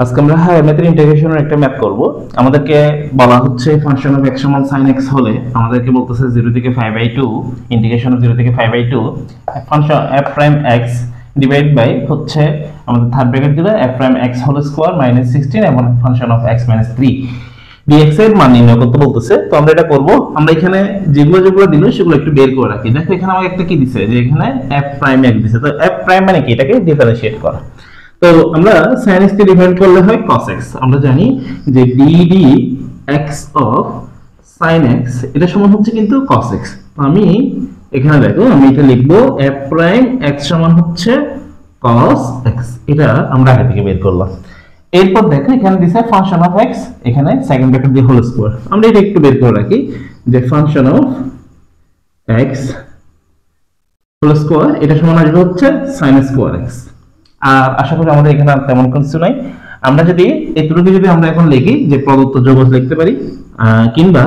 আজকে আমরা ম্যাথের ইন্টিগ্রেশনের একটা ম্যাথ করব। আমাদেরকে বলা হচ্ছে ফাংশন অফ x সমান sin x হলে আমাদেরকে বলতেছে 0 থেকে 5/2 ইন্টিগ্রেশন অফ 0 থেকে 5/2 function f prime x divide by হচ্ছে আমাদের থার্ড ব্র্যাকেট দিলে f prime x whole square minus 16 এবং function of x minus 3 dx এর মান নির্ণয় করতে বলতেছে। তো আমরা এটা করব। আমরা এখানে যেগুলো দিল সেগুলো একটু বের করে রাখি। দেখো এখানে আমাকে একটা কি দিছে, যে এখানে f প্রাইম x দিছে। তো f প্রাইম মানে কি, এটাকে ডিফারেন্সিয়েট করা। তো আমরা sin x কে ডিফারেন্ট করলে হয় cos x। আমরা জানি যে ddx অফ sin x এটা সমান হচ্ছে কিন্তু cos x। আমি এখানে দেখো আমি এটা লিখব f প্রাইম x সমান হচ্ছে cos x। এটা আমরা আগে থেকে বের করলাম। এরপর দেখো এখানে দিছে ফাংশন অফ x, এখানে সেকেন্ড ব্র্যাকেট দিয়ে হোল স্কয়ার। আমরা এটা একটু বের করে রাখি যে function of x whole square এটা সমান আসবে হচ্ছে sin স্কয়ার x। আর আশা করি আমাদের এখানে তেমন কিছু নাই। আমরা যদি এতটুকু যদি আমরা এখন লিখি যে প্রদত্ত যৌগজ লিখতে পারি কিংবা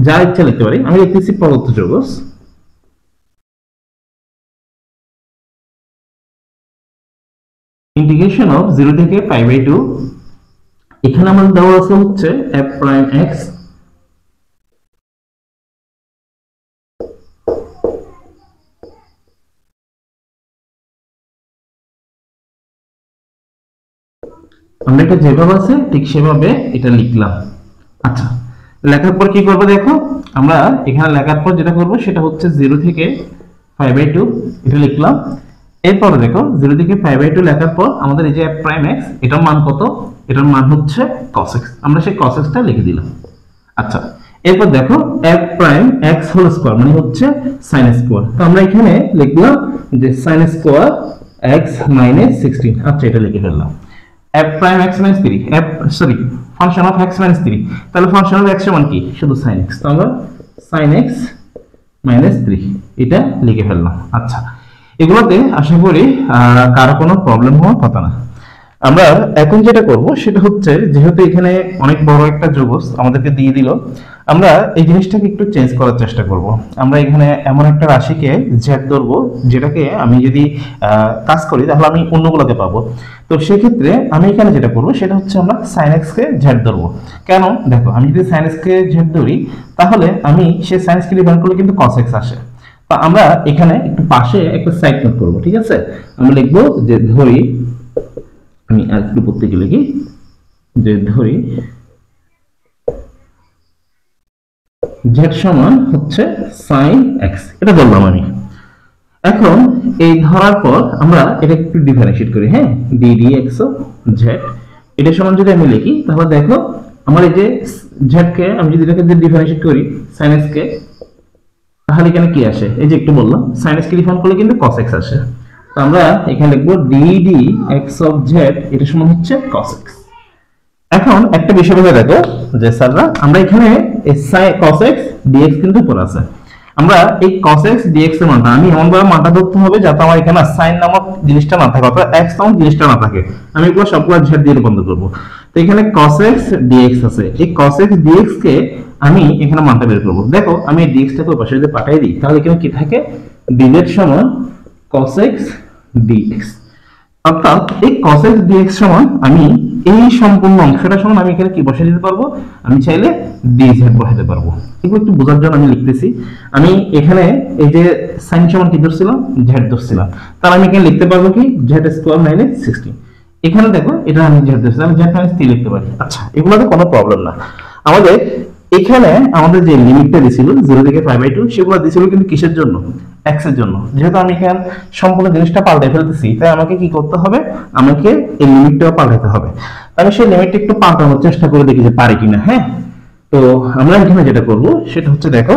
যা ইচ্ছা লিখতে পারি। আমি লিখতেছি প্রদত্ত যৌগজ ইন্টিগ্রেশন অফ 0 থেকে π/2। এখানে আমাদের দেওয়া আছে হচ্ছে f প্রাইম x আমরা এটা যেভাবে আছে ঠিক সেভাবে এটা লিখলাম। আচ্ছা, লেখার পর কি করব দেখো, আমরা এখানে লেখার পর যেটা করব সেটা হচ্ছে 0 থেকে π/2 এটা লিখলাম। এরপর দেখো 0 থেকে π/2 লেখার পর আমাদের এই যে f প্রাইম x এটার মান কত, এটার মান হচ্ছে cos x। আমরা সেই cos x টা লিখে দিলাম। আচ্ছা, এরপর দেখো f prime x whole square মানে হচ্ছে sin স্কয়ার। তো আমরা এখানে লিখলাম যে sin স্কয়ার x মাইনাস 16। আচ্ছা, এটা লিখে ফেললাম f prime x minus 3 function of x minus 3। তাহলে ফাংশন অফ x সমান কি, শুধু sin x। তো আমরা sin x মাইনাস 3 এটা লিখে ফেললাম। আচ্ছা, এগুলোতে আশা করি কারো কোনো প্রবলেম হওয়ার কথা না। আমরা এখন যেটা করব সেটা হচ্ছে, যেহেতু এখানে অনেক বড় একটা যৌগজ আমাদেরকে দিয়ে দিল, আমরা এই জিনিসটাকে একটু চেঞ্জ করার চেষ্টা করব। আমরা এখানে এমন একটা রাশিকে z ধরব যেটাকে আমি যদি কাজ করি তাহলে আমি অন্যগুলোকে পাবো। তো সেক্ষেত্রে আমি এখানে যেটা করব সেটা হচ্ছে আমরা sin x কে z ধরবো। কেন, দেখো আমি যদি sin x কে z ধরি তাহলে আমি সেই sin x কে ডিফারেন্ট করলে কিন্তু cos x আসে। তো আমরা এখানে একটু পাশে একটা সাইড নোট করব, ঠিক আছে? আমরা লিখবো যে ধরি, আমি একটু পড়তে গেলে কি যে ধরি z সমান হচ্ছে sin x, এটা বললাম আমি। এখন এই ধরার পর আমরা এটা একটু ডিফারেন্সিয়েট করি। হ্যাঁ, ddx অফ z এটা সমান যদি আমি লিখি তাহলে দেখো আমার এই যে z কে আমি যদি এটাকে ডিফারেন্সিয়েট করি sin x কে, তাহলে এখানে কি আসে, এই যে একটু বললাম sin x কে ডিফারেন্ট করলে কিন্তু cos x আসে। তো আমরা এখানে লিখবো ddx অফ z এটা সমান হচ্ছে cos x। এখন একটা বিষয় বলে দেখো যে স্যাররা আমরা এখানে cos x dx কিন্তু উপর আছে। আমরা এই cos x dx এর মানটা আমি এমন ভাবে মানটা ধরতে হবে যাতে আমার এখানে sin নামক জিনিসটা না থাকে, অর্থাৎ x নামক জিনিসটা না থাকে। আমি এগুলো সবগুলো z দিয়ে রূপান্তর করব। তো এখানে cos x dx আছে, এই cos x dx কে আমি এখানে মানটা বের করব। দেখো আমি এই dx টাকে পাশে যদি পাঠিয়ে দিই তাহলে এখানে কি থাকে, dz সমান cos x dx। অর্থাৎ এই cos x dx সমান আমি এই সম্পূর্ণ অংশটা সমান আমি এখানে কি বসাই দিতে পারবো, আমি চাইলে dz বসাতে পারবো। এগুলো একটু বোঝার জন্য আমি লিখতেছি। আমি এখানে এই যে sin সমান কি ধরছিলাম, z ধরছিলাম, তাহলে আমি এখানে লিখতে পারবো কি z স্কয়ার মাইনাস 16। এখানে দেখো এটা আমি z ধরছিলাম, z মাইনাস 3 লিখতে পারি। আচ্ছা, এগুলোতে কোনো প্রবলেম না। আমাদের এখানে আমাদের যে লিমিটটা দিছিল 0 থেকে π/2 সেগুলো দিছিল কিন্তু কিসের জন্য, x এর জন্য। যেহেতু আমি এখানে সম্পূর্ণ জিনিসটা পাল্টে ফেলতেছি তাই আমাকে কি করতে হবে, আমাকে এই লিমিটটাও পাল্টাতে হবে। আমি সেই লিমিটটা একটু পাল্টানোর চেষ্টা করে দেখি যে পারি কিনা। হ্যাঁ, তো আমরা এখানে যেটা করব সেটা হচ্ছে দেখো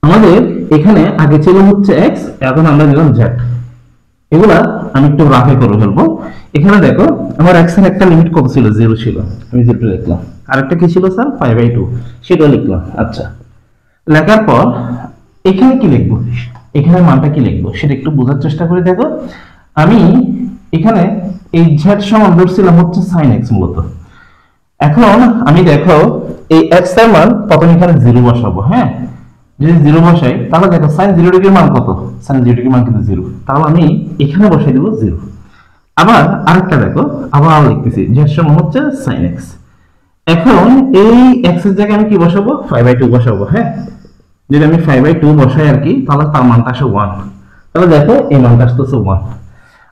আমাদের এখানে আগে ছিল হচ্ছে x, এখন আমরা নিলাম z। এগুলা আমি একটু রাফে করে ফেলবো। এখানে দেখো আমার x এর একটা লিমিট কত ছিল, 0 ছিল, আমি 0 লিখলাম। আরেকটা কি ছিল স্যার, π/2, সেটা লিখলাম। আচ্ছা, লেখার পর এখানে কি লিখবো, এখানে মানটা কি লিখবো সেটা একটু বোঝার চেষ্টা করে দেখো। আমি এখানে এই z সমান ধরছিলাম হচ্ছে sin x মূলত। এখন আমি দেখো এই x এর মান প্রথমে এখানে 0 বসাবো। হ্যাঁ, যদি 0 বসাই তাহলে দেখো sin 0 ডিগ্রির মান কত, sin 0 ডিগ্রির মান কিন্তু 0। তাহলে আমি এখানে বসাই দেব 0। আবার আরেকটা দেখো, আবার লিখতেছি z সমান হচ্ছে sin x। এখন এই x এর জায়গায় আমি কি বসাবো, 5/2 বসাবো। হ্যাঁ, যদি আমি 5/2 বসাই আর কি, তাহলে তার মানটা আসে 1। তাহলে দেখো এই মানটা আসতেছে 1।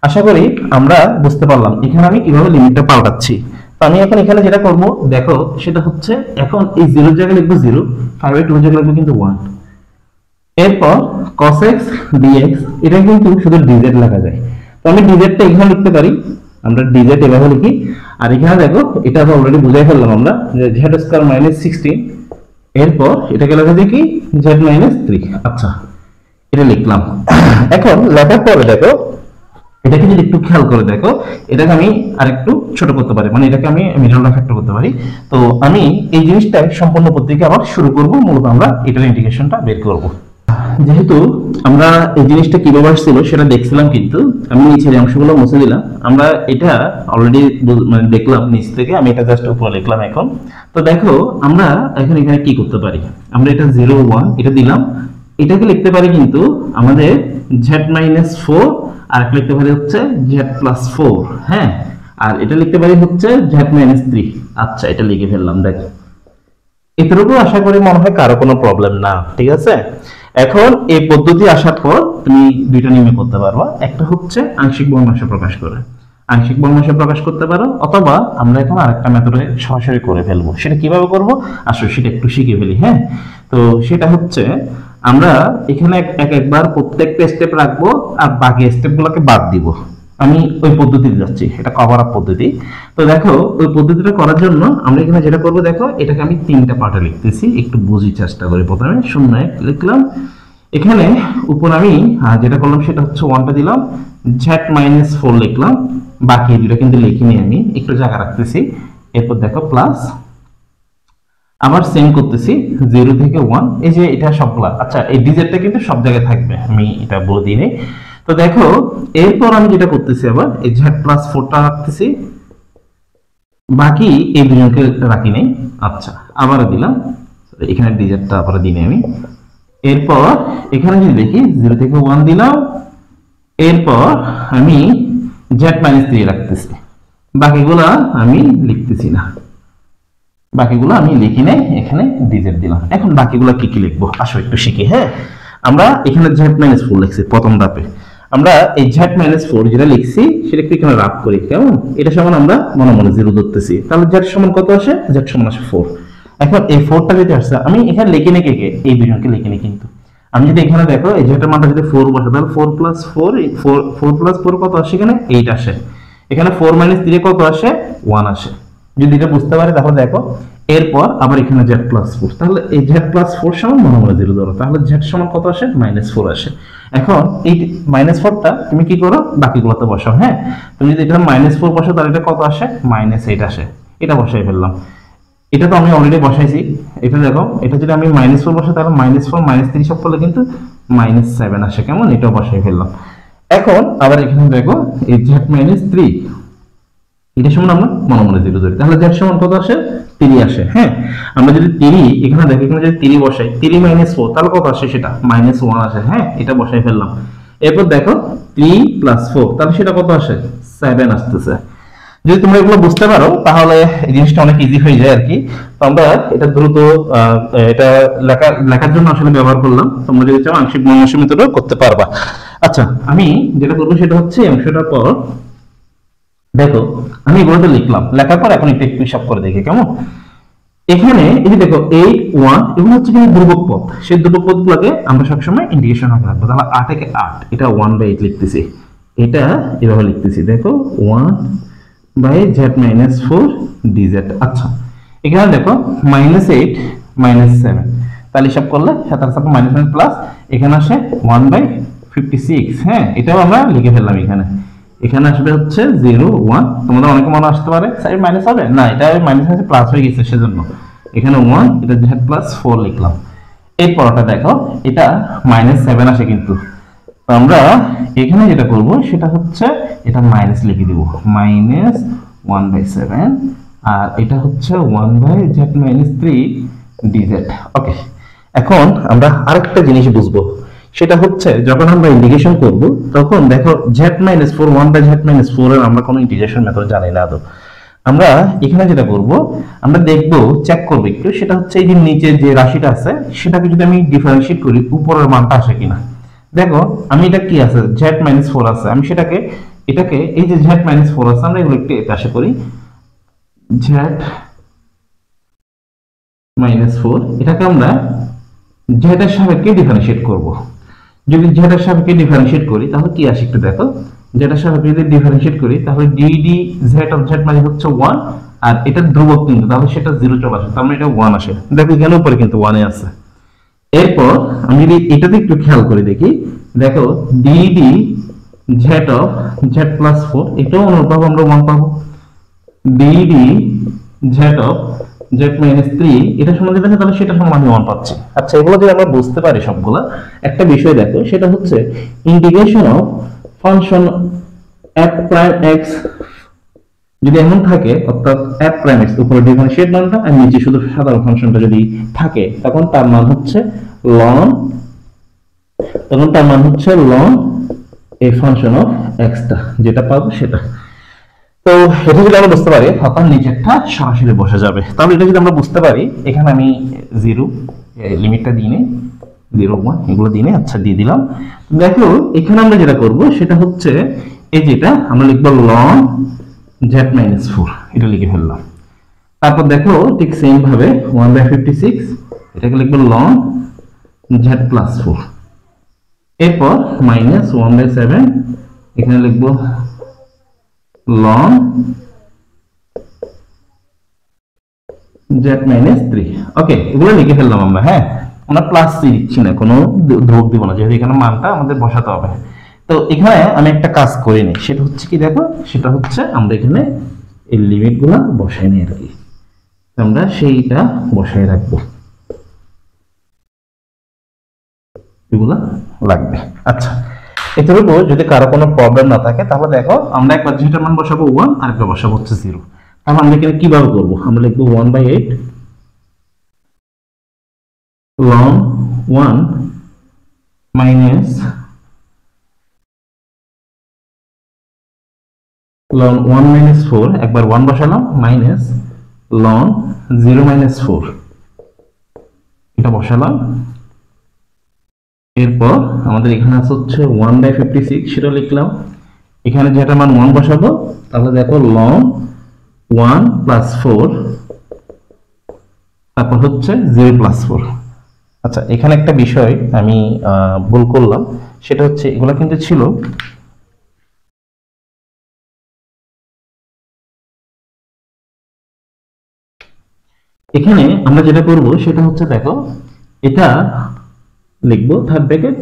আশা করি আমরা বুঝতে পারলাম এখানে আমি কিভাবে লিমিটটা পাল্টাচ্ছি। তো আমি এখন এখানে যেটা করব দেখো, সেটা হচ্ছে এখন এই 0 এর জায়গায় লিখবো 0, 5/2 এর জায়গায় লিখবো কিন্তু 1। এরপর cos x dx, এটা কিন্তু শুধু dz লেখা যায়। তো আমি dz টা এখানে লিখতে পারি, আমরা dz এভাবে লিখি। আর এখানে দেখো, এটা তো অলরেডি বুঝাই ফেললাম আমরা যে z স্কয়ার মাইনাস 16, এরপর এটাকে লেখা যায় কি z মাইনাস 3। আচ্ছা, এটা লিখলাম। এখন লেখার পরে দেখো, এটাকে যদি একটু খেয়াল করে দেখো, এটাকে আমি আরেকটু ছোট করতে পারি, মানে এটাকে আমি মিডল ফ্যাক্টর করতে পারি। তো আমি এই জিনিসটা সম্পূর্ণ পদ্ধতিকে আবার শুরু করব, মূলত আমরা এটার ইন্টিগ্রেশনটা বের করব। যেহেতু আমরা এই জিনিসটা কিভাবে আসছিল সেটা দেখছিলাম, কিন্তু আমি নিচের অংশগুলো মুছে দিলাম। আমরা এটা অলরেডি মানে দেখলাম নিচ থেকে, আমি এটা জাস্ট উপরে লিখলাম এখন। তো দেখো আমরা এখন এখানে কি করতে পারি, আমরা এটা 0 1 এটা দিলাম, এটাকে লিখতে পারি কিন্তু আমাদের z মাইনাস 4, আর একটা লিখতে পারি হচ্ছে z প্লাস 4। হ্যাঁ, আর এটা লিখতে পারি হচ্ছে z মাইনাস 3। আচ্ছা, এটা লিখে ফেললাম। দেখো এতটুকু আশা করি মনে হয় কারো কোনো প্রবলেম না, ঠিক আছে। এখন এই পদ্ধতি আসার পর তুমি দুইটা নিয়মে করতে পারবা, একটা হচ্ছে আংশিক ভগ্নাংশ প্রকাশ করে, আংশিক ভগ্নাংশ প্রকাশ করতে পারো, অথবা আমরা এখন আরেকটা মেথডে সরাসরি করে ফেলবো। সেটা কিভাবে করব আসলে সেটা একটু শিখে ফেলি। হ্যাঁ, তো সেটা হচ্ছে আমরা এখানে একবার প্রত্যেকটা স্টেপ রাখবো, আর বাকি স্টেপগুলোকে বাদ দিব। আমি ওই পদ্ধতিতে যাচ্ছি, এটা কভার আপ পদ্ধতি। তো দেখো ওই পদ্ধতিটা করার জন্য আমরা এখানে যেটা করব, দেখো এটাকে আমি তিনটা পার্টে লিখতেছি, একটু বুঝি চেষ্টা করি। প্রথমে 0 লিখলাম, এখানে উপর আমি যেটা করলাম সেটা হচ্ছে 1টা দিলাম, z মাইনাস 4 লিখলাম, বাকি দুটো কিন্তু লিখিনি, আমি একটু জায়গা রাখতেছি। এরপর দেখো প্লাস, আবার সেম করতেছি 0 থেকে 1, এই যে এটা সবগুলা। আচ্ছা, এই ডিজিটটা কিন্তু সব জায়গায় থাকবে, আমি এটা বলে দিই নাই। তো দেখো এরপর আমি যেটা করতেছি, আবার এই z প্লাস 4টা রাখতেছি, বাকি এই দুজনকে রাখি নাই। আচ্ছা, আবার দিলাম, এখানে ডিজিটটা আবার দিই আমি। এরপর এখানে যদি দেখি 0 থেকে 1 দিলাম, এরপর আমি z মাইনাস 3 রাখতেছি, বাকিগুলা আমি লিখতেছি না, বাকিগুলো আমি লিখি নাই, এখানে ডিজিট দিলাম। এখন বাকিগুলো কি কি লিখবো আসো একটু শিখি। হ্যাঁ, আমরা এখানে z মাইনাস 4 লিখছি প্রথম ধাপে, আমরা এই z মাইনাস 4 যেটা লিখছি সেটা একটু এখানে রাফ করি, কেমন? এটা সমান আমরা মনে মনে 0 ধরতেছি, তাহলে z সমান কত আসে? z সমান আসে 4। এখন এই 4টা যেটা আসছে আমি এখানে লিখি না, কে কে এই দুজনকে লিখি না, কিন্তু আমি যদি এখানে দেখো এই z এর মানটা যদি 4 বসে, তাহলে 4 প্লাস 4 4 প্লাস 4 কত আসে? এখানে 8 আসে। এখানে 4 মাইনাস 3 কত আসে? 1 আসে। যদি এটা বুঝতে পারে তাহলে দেখো, এরপর আবার এখানে z প্লাস 4, তাহলে এই z প্লাস 4 সমান মনে মনে 0 ধরো, তাহলে z সমান কত আসে? মাইনাস 4 আসে। এখন এই মাইনাস 4টা তুমি কি করো? বাকিগুলোতে বসাও। হ্যাঁ, তুমি যদি এটা মাইনাস 4 বসাও তাহলে এটা কত আসে? মাইনাস 8 আসে। এটা বসাই ফেললাম, এটা তো আমি অলরেডি বসাইছি। এটা দেখো, এটা যদি আমি মাইনাস 4 বসাই তাহলে মাইনাস 4 মাইনাস 3 সব করলে কিন্তু মাইনাস 7 আসে, কেমন? এটাও বসাই ফেললাম। এখন আবার এখানে দেখো এই z মাইনাস 3, এটা সমান আমরা মনে মনে 0 ধরি, তাহলে z সমান কত আসে? 3 আসে। হ্যাঁ, আমরা যদি 3 এখানে দেখো, এখানে যদি 3 বসাই, 3 মাইনাস 4 তাহলে কত আসে? সেটা মাইনাস 1 আসে। হ্যাঁ, এটা বসাই ফেললাম। এরপর দেখো 3 প্লাস 4 তাহলে সেটা কত আসে? 7 আসতেছে। যদি তোমরা এগুলো বুঝতে পারো তাহলে এই জিনিসটা অনেক ইজি হয়ে যায় আর কি। তো আমরা এটা দ্রুত এটা লেখার জন্য আসলে ব্যবহার করলাম। তোমরা যদি চাও আংশিক ভগ্নাংশ মেথডও করতে পারবা। আচ্ছা, আমি যেটা করবো সেটা হচ্ছে অংশটার পর দেখো আমি এগুলোতে লিখলাম, লেখার পর এখন একটু হিসাব করে দেখি, কেমন? এখানে এই যে দেখো 8 1 এগুলো হচ্ছে কিন্তু ধ্রুবক পদ, সেই ধ্রুবক পদগুলোকে আমরা সবসময় ইন্টিগ্রেশন আকারে রাখবো। তাহলে 8 থেকে 8, এটা 1/8 লিখতেছি, এটা এভাবে লিখতেছি, দেখো 1/z মাইনাস 4 dz। আচ্ছা, এখানে দেখো -8 -7, তাহলে হিসাব করলে 7 সাথে মাইনাস প্লাস, এখানে আসে 1/56। হ্যাঁ, এটাও আমরা লিখে ফেললাম এখানে। এখানে আসবে হচ্ছে 0 1, তোমাদের অনেকে মনে আসতে পারে স্যার মাইনাস হবে না, এটা মাইনাস আছে প্লাস হয়ে গেছে, সেজন্য এখানে 1, এটা z প্লাস 4 লিখলাম। এরপরটা দেখো এটা -7 আসে, কিন্তু আমরা এখানে যেটা করব সেটা হচ্ছে এটা মাইনাস লিখে দিব, -1/7, আর এটা হচ্ছে 1/z মাইনাস 3 dz। ওকে, এখন আমরা আরেকটা জিনিস বুঝবো, সেটা হচ্ছে যখন আমরা ইন্টিগ্রেশন করব তখন দেখো z-4 1/z-4 এর আমরা কোনো ইন্টিগ্রেশন মেথড জানি না আদৌ। আমরা এখানে যেটা করব, আমরা দেখব, চেক করব একটু, সেটা হচ্ছে এই যে নিচে যে রাশিটা আছে সেটাকে যদি আমি ডিফারেন্সিয়েট করি উপরের মানটা আসে কিনা। দেখো আমি এটা কি আছে z-4 আছে, আমি এটাকে এই যে z-4 আছে আমরা এগুলো একটু পাশে করি, z-4 এটাকে আমরা z এর সাপেক্ষে ডিফারেন্সিয়েট করব। যদি z এর সাপেক্ষে ডিফারেন্সিয়েট করি তাহলে কি আসে একটু দেখো, z এর সাপেক্ষে যদি ডিফারেন্সিয়েট করি তাহলে dd z অফ z মানে হচ্ছে 1, আর এটা ধ্রুবক কিন্তু তাহলে সেটা 0 চলে আসে, তার মানে এটা 1 আসে। দেখো এখানে উপরে কিন্তু 1 এ আছে। এরপর আমি যদি এটাতে একটু খেয়াল করে দেখি, দেখো dd z অফ z+4 এটাও অনুপাত আমরা 1 পাবো, dd z অফ z-3 এটা সমান যদি থাকে তাহলে সেটা সমান আমি 1 পাচ্ছি। আচ্ছা এগুলো যদি আমরা বুঝতে পারি সবগুলা, একটা বিষয় দেখো সেটা হচ্ছে integration of function f prime x যদি এমন থাকে, অর্থাৎ f প্রাইম x উপরে ডিফারেন্সিয়েট মানটা আর নিচে শুধু সাধারণ ফাংশনটা যদি থাকে তখন তার মান হচ্ছে ln a function of x টা যেটা পাবো সেটা। তো এটা যদি আমরা বুঝতে পারি তখন নিচেরটা সরাসরি বসে যাবে। তাহলে এটা যদি আমরা বুঝতে পারি, এখানে আমি 0 লিমিটটা দিয়ে নিই, 0 1 এগুলো দিয়ে নিই, আচ্ছা দিয়ে দিলাম। দেখো এখানে আমরা যেটা করব সেটা হচ্ছে এই যেটা আমরা লিখব ln z-4 এটা লিখে ফেললাম। তারপর দেখো ঠিক সেম ভাবে 1/56 এটাকে লিখব ln z+4, এরপর -1/7 এখানে লিখব ln z-3। ওকে এগুলো লিখে ফেললাম আমরা। হ্যাঁ আমরা প্লাস সি দিচ্ছি না, কোনো ধ্রুবক দিব না, যেহেতু এখানে মানটা আমাদের বসাতে হবে। তো এখানে আমি একটা কাজ করি নি, সেটা হচ্ছে কি দেখো, সেটা হচ্ছে আমরা এখানে এই লিমিটগুলো বসাই নি আর কি, আমরা সেইটা বসাই রাখবো, এগুলা লাগবে। আচ্ছা এতটুকু যদি কারো কোনো প্রবলেম না থাকে তাহলে দেখো আমরা একবার যেটার মান বসাবো 1 আর একবার বসাবো হচ্ছে 0। তাহলে আমরা এখানে কিভাবে করব, আমরা লিখবো 1/8 ln 1 minus ln 1 minus 4 একবার 1 বসালাম মাইনাস ln 0 minus 4 এটা বসালাম। এরপর আমাদের এখানে আছে হচ্ছে 1/56 সেটা লিখলাম, এখানে যেটা মান 1 বসাবো তাহলে দেখো ln 1 plus 4 তারপর হচ্ছে 0 plus 4। আচ্ছা এখানে একটা বিষয় আমি ভুল করলাম, সেটা হচ্ছে এগুলো কিন্তু ছিল এখানে আমরা যেটা করব সেটা হচ্ছে দেখো এটা লিখবো থার্ড ব্র্যাকেট,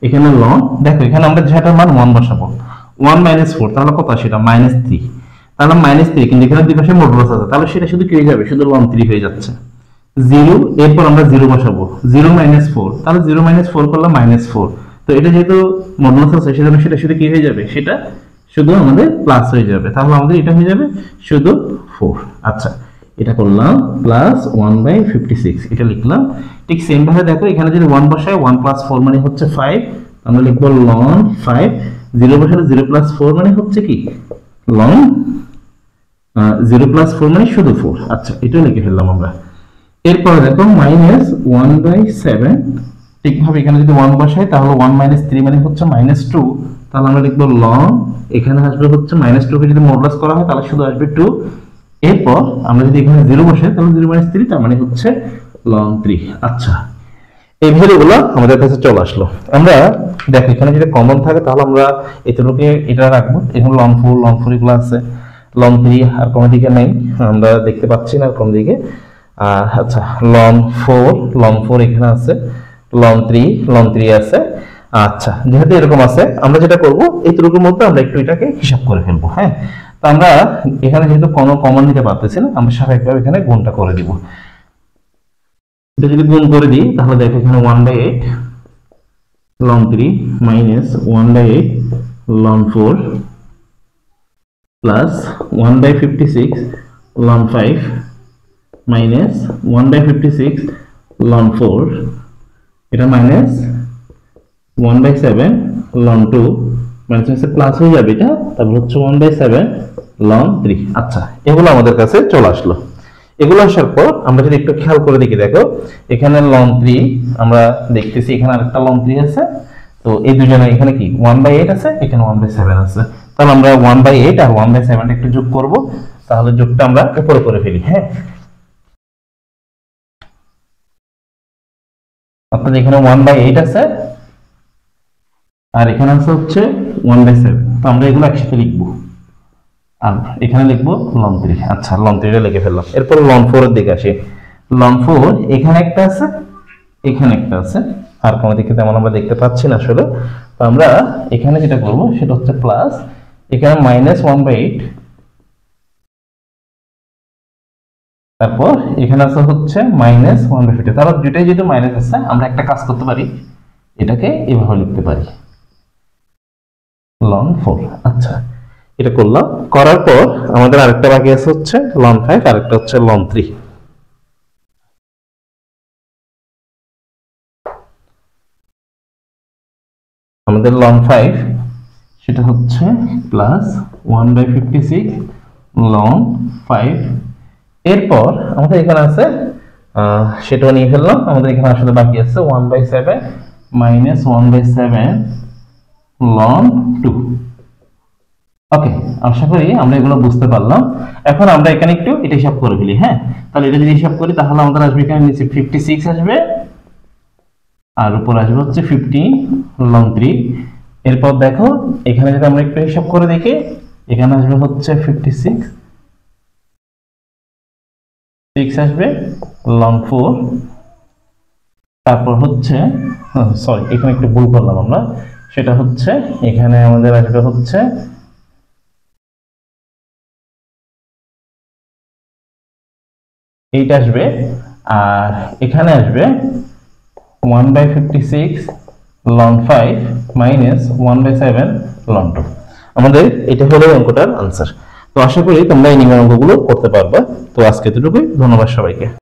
এখানে ln, দেখো এখানে আমরা যেটার মান 1 বসাবো 1 minus 4 তাহলে কত সেটা -3, তাহলে -3 কিন্তু এখানে দুই পাশে মডুলাস আছে তাহলে সেটা শুধু কি হয়ে যাবে, শুধু ln 3 হয়ে যাচ্ছে। 0 এরপর আমরা 0 বসাবো 0 minus 4 তাহলে 0 minus 4 করলে -4, তো এটা যেহেতু মডুলাস আছে সেজন্য সেটা শুধু কি হয়ে যাবে, সেটা শুধু আমাদের প্লাস হয়ে যাবে, তাহলে আমাদের এটা হয়ে যাবে শুধু 4। আচ্ছা এটা করলাম প্লাস 1/56 এটা লিখলাম। ঠিক সেম ভাবে দেখো এখানে যদি 1 বসাই 1 plus 4 মানে হচ্ছে 5, আমরা লিখবো ln 5, 0 বসালে 0 plus 4 মানে হচ্ছে কি ln 0 plus 4 মানে শুধু 4। আচ্ছা এটা লিখে ফেললাম আমরা। এরপর দেখো -1/7 ঠিকভাবে এখানে যদি 1 বসাই তাহলে 1 minus 3 মানে হচ্ছে -2, তাহলে আমরা লিখবো ln, এখানে আসবে হচ্ছে -2 কে যদি মডুলাস করা হয় তাহলে শুধু আসবে 2। এরপর আমরা যদি এখানে 0 বসাই তাহলে 0 minus 3 তার মানে হচ্ছে ln 3। আচ্ছা এই ভ্যালুগুলো আমাদের কাছে চলে আসলো। আমরা দেখো এখানে যদি কমন থাকে তাহলে আমরা এতটুকুকে এটা রাখবো, এখানে ln 4 এগুলো আছে, ln 3 আর কোন দিকে নাই আমরা দেখতে পাচ্ছি না কোন দিকে। আচ্ছা ln 4 এখানে আছে, ln 3 আছে। আচ্ছা যেহেতু এরকম আছে আমরা যেটা করব এইটুকুর মধ্যে আমরা একটু এটাকে হিসাব করে ফেলবো। হ্যাঁ তো আমরা এখানে যেহেতু কোনো কমন নিতে পারতেছি না আমরা স্বাভাবিকভাবে এখানে গুণটা করে দিব। এটা যদি গুণ করে দিই তাহলে দেখো এখানে 1/8 ln 3 minus 1/8 ln 4 plus 1/56 ln 5 minus 1/56 ln 4 এটা minus 1/7 ln 2 মানে হচ্ছে প্লাস হয়ে যাবে এটা, তারপর হচ্ছে 1/7 ln 3। আচ্ছা, এগুলো আমাদের কাছে চলে আসলো। এগুলো আসার পর আমরা যদি একটু খেয়াল করে দেখি, দেখো এখানে ln 3 আমরা দেখতেছি, এখানে আরেকটা ln 3 আছে। তো এই দুজনে এখানে কি 1/8 আছে, এখানে 1/7 আছে। তাহলে আমরা 1/8 আর 1/7 একটু যোগ করব, তাহলে যোগটা আমরা উপরে করে ফেলি। হ্যাঁ, অর্থাৎ এখানে 1/8 আছে আর এখানে আছে হচ্ছে 1/7। তো আমরা এগুলো একসাথে লিখবো আর এখানে লিখবো ln 3। আচ্ছা, ln 3 লিখে ফেললাম। এরপর ln 4 এর দিকে আসি। ln 4 এখানে একটা আছে, এখানে একটা আছে, আর কোনো দিকে তেমন আমরা দেখতে পাচ্ছি না আসলে। তো আমরা এখানে যেটা করব সেটা হচ্ছে প্লাস, এখানে -1/8, তারপর এখানে আছে হচ্ছে -1/50। তাহলে দুটাই যেহেতু মাইনাস আছে, আমরা একটা কাজ করতে পারি, এটাকে এভাবে লিখতে পারি ln 4। আচ্ছা, এটা করলাম। করার পর আমাদের আরেকটা বাকি আছে হচ্ছে ln 5, আরেকটা হচ্ছে ln 3। আমাদের ln 5 সেটা হচ্ছে প্লাস 1/56 ln 5। এরপর আমাদের এখানে আছে সেটাও নিয়ে ফেললাম। আমাদের এখানে আসলে বাকি আছে 1/7 -1/7 ln 2। ওকে, আশা করি আমরা এগুলো বুঝতে পারলাম। এখন আমরা এখানে একটু এটা হিসাব করে ফেলি। হ্যাঁ, তাহলে এটা যদি হিসাব করি তাহলে আমাদের আসবে এখানে নিচে 56 আসবে আর উপর আসবে হচ্ছে 15 ln 3। এরপর দেখো এখানে যদি আমরা একটু হিসাব করে দেখি, এখানে আসবে হচ্ছে 56, 6 আসবে ln 4, তারপর হচ্ছে সরি এখানে একটু ভুল করলাম আমরা, সেটা হচ্ছে এখানে আমাদের আসবে হচ্ছে 8 আসবে, আর এখানে আসবে 1/56 ln 5 -1/7 ln 2। আমাদের এটা হলো অঙ্কটার আনসার। তো আশা করি তোমরা এই নিয়মের অঙ্কগুলো করতে পারবে। তো আজকে এতটুকুই, ধন্যবাদ সবাইকে।